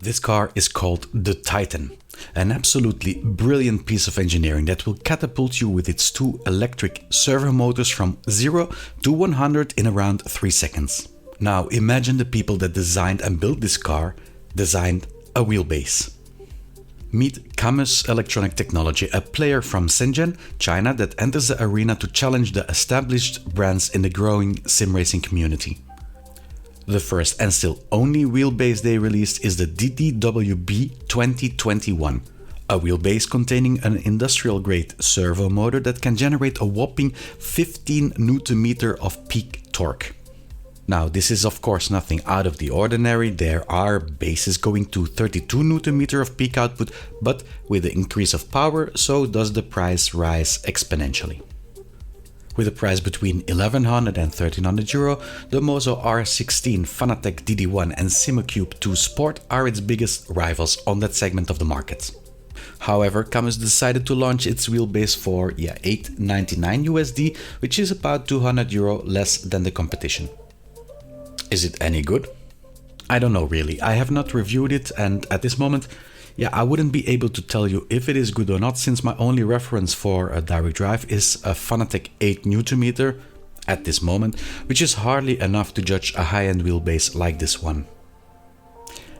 This car is called the Titan, an absolutely brilliant piece of engineering that will catapult you with its two electric servo motors from 0 to 100 in around 3 seconds. Now imagine the people that designed and built this car designed a wheelbase. Meet CAMMUS Electronic Technology, a player from Shenzhen, China that enters the arena to challenge the established brands in the growing sim racing community. The first and still only wheelbase they released is the DDWB 2021, a wheelbase containing an industrial-grade servo motor that can generate a whopping 15 Nm of peak torque. Now, this is of course nothing out of the ordinary. There are bases going to 32 Nm of peak output, but with the increase of power, so does the price rise exponentially. With a price between 1100 and 1300 euro, the Mozo R16, Fanatec DD1 and Simocube 2 Sport are its biggest rivals on that segment of the market. However, CAMMUS decided to launch its wheelbase for $899 USD, which is about 200 euro less than the competition. Is it any good? I don't know really. I have not reviewed it, and at this moment, I wouldn't be able to tell you if it is good or not, since my only reference for a direct drive is a Fanatec 8 Nm at this moment, which is hardly enough to judge a high-end wheelbase like this one.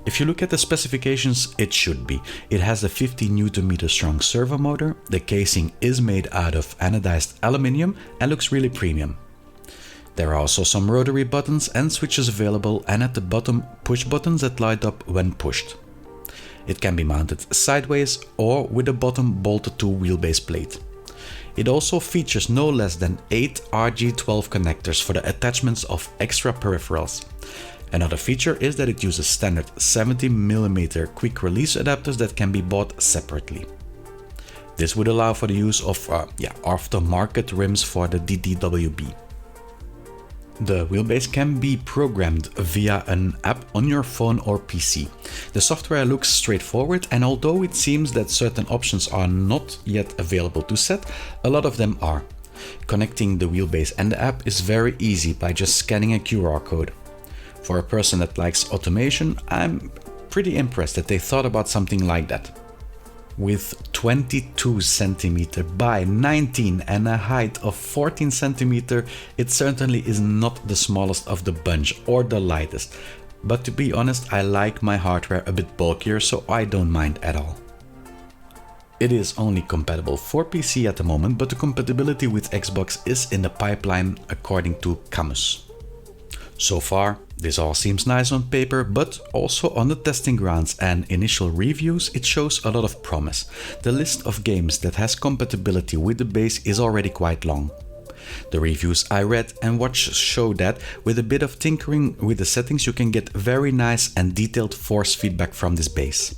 If you look at the specifications, it should be. It has a 50 Nm strong servo motor, the casing is made out of anodized aluminium and looks really premium. There are also some rotary buttons and switches available, and at the bottom push buttons that light up when pushed. It can be mounted sideways or with a bottom bolted to wheelbase plate. It also features no less than 8 RG12 connectors for the attachments of extra peripherals. Another feature is that it uses standard 70mm quick release adapters that can be bought separately. This would allow for the use of aftermarket rims for the DDWB. The wheelbase can be programmed via an app on your phone or PC. The software looks straightforward, and although it seems that certain options are not yet available to set, a lot of them are. Connecting the wheelbase and the app is very easy by just scanning a QR code. For a person that likes automation, I'm pretty impressed that they thought about something like that. With 22 cm by 19 and a height of 14 cm, it certainly is not the smallest of the bunch or the lightest. But to be honest, I like my hardware a bit bulkier, so I don't mind at all. It is only compatible for PC at the moment, but the compatibility with Xbox is in the pipeline according to CAMMUS. So far, this all seems nice on paper, but also on the testing grounds and initial reviews, it shows a lot of promise. The list of games that has compatibility with the base is already quite long. The reviews I read and watched show that with a bit of tinkering with the settings, you can get very nice and detailed force feedback from this base.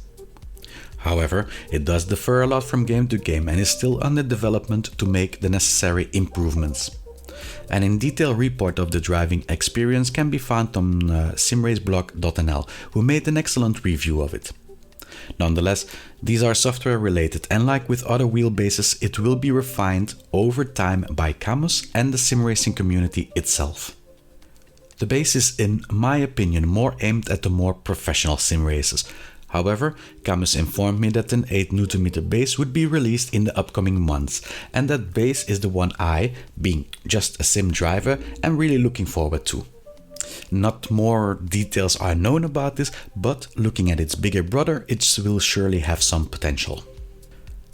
However, it does differ a lot from game to game and is still under development to make the necessary improvements. An in-detail report of the driving experience can be found on simraceblog.nl, who made an excellent review of it. Nonetheless, these are software related, and like with other wheelbases, it will be refined over time by CAMMUS and the sim racing community itself. The base is, in my opinion, more aimed at the more professional sim races. However, CAMMUS informed me that an 8 Nm base would be released in the upcoming months, and that base is the one I, being just a sim driver, am really looking forward to. Not more details are known about this, but looking at its bigger brother, it will surely have some potential.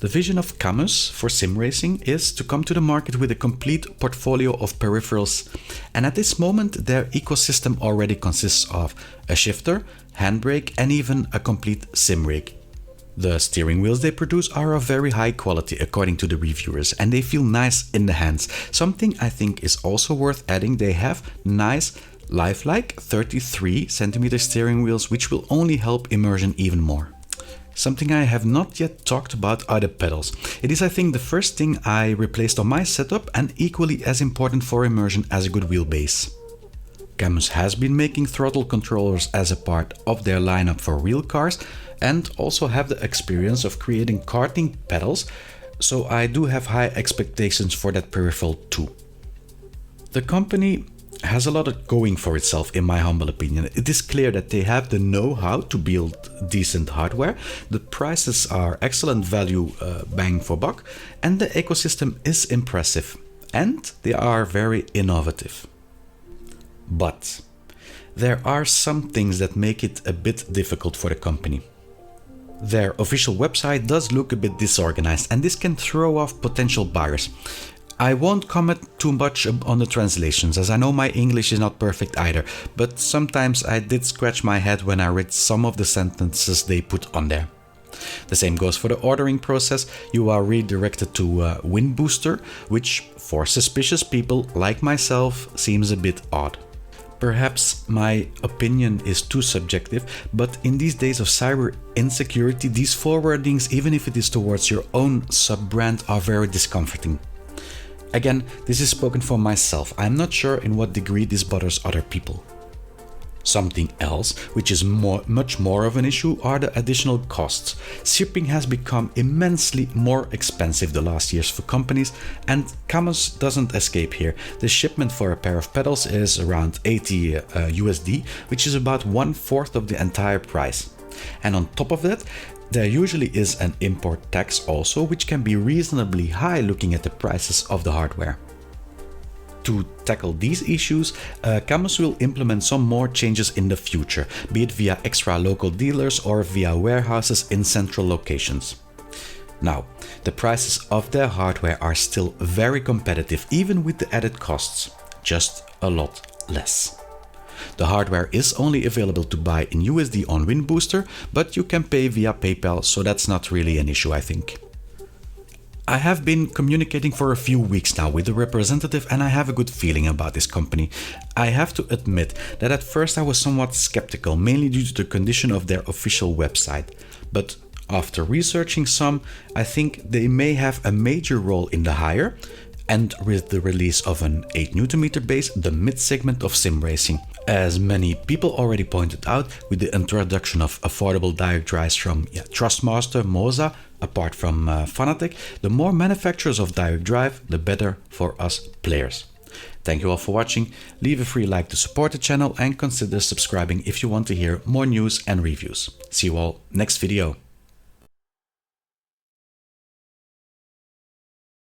The vision of CAMMUS for sim racing is to come to the market with a complete portfolio of peripherals, and at this moment their ecosystem already consists of a shifter, handbrake and even a complete sim rig. The steering wheels they produce are of very high quality according to the reviewers, and they feel nice in the hands. Something I think is also worth adding, they have nice lifelike 33 cm steering wheels, which will only help immersion even more. Something I have not yet talked about are the pedals. It is, I think, the first thing I replaced on my setup, and equally as important for immersion as a good wheelbase. CAMMUS has been making throttle controllers as a part of their lineup for real cars, and also have the experience of creating karting pedals, So I do have high expectations for that peripheral too. The company has a lot of going for itself, in my humble opinion. It is clear that they have the know-how to build decent hardware, the prices are excellent value bang for buck, and the ecosystem is impressive, and they are very innovative. But there are some things that make it a bit difficult for the company. Their official website does look a bit disorganized, and this can throw off potential buyers. I won't comment too much on the translations, as I know my English is not perfect either, but sometimes I did scratch my head when I read some of the sentences they put on there. The same goes for the ordering process. You are redirected to WinBooster, which for suspicious people like myself seems a bit odd. Perhaps my opinion is too subjective, but in these days of cyber insecurity, these forwardings, even if it is towards your own sub-brand, are very discomforting. Again, this is spoken for myself. I'm not sure in what degree this bothers other people. Something else, which is much more of an issue, are the additional costs. Shipping has become immensely more expensive the last years for companies, and CAMMUS doesn't escape here. The shipment for a pair of pedals is around 80 USD, which is about 1/4 of the entire price. And on top of that, there usually is an import tax also, which can be reasonably high looking at the prices of the hardware. To tackle these issues, CAMMUS will implement some more changes in the future, be it via extra local dealers or via warehouses in central locations. Now, the prices of their hardware are still very competitive, even with the added costs, just a lot less. The hardware is only available to buy in USD on WinBooster, but you can pay via PayPal, so that's not really an issue, I think. I have been communicating for a few weeks now with the representative, and I have a good feeling about this company. I have to admit that at first I was somewhat skeptical, mainly due to the condition of their official website. But after researching some, I think they may have a major role in the higher, and with the release of an 8Nm base, the mid-segment of sim racing. As many people already pointed out, with the introduction of affordable direct drives from Trustmaster, Moza, apart from Fanatec, the more manufacturers of direct drive, the better for us players. Thank you all for watching. Leave a free like to support the channel and consider subscribing if you want to hear more news and reviews. See you all next video.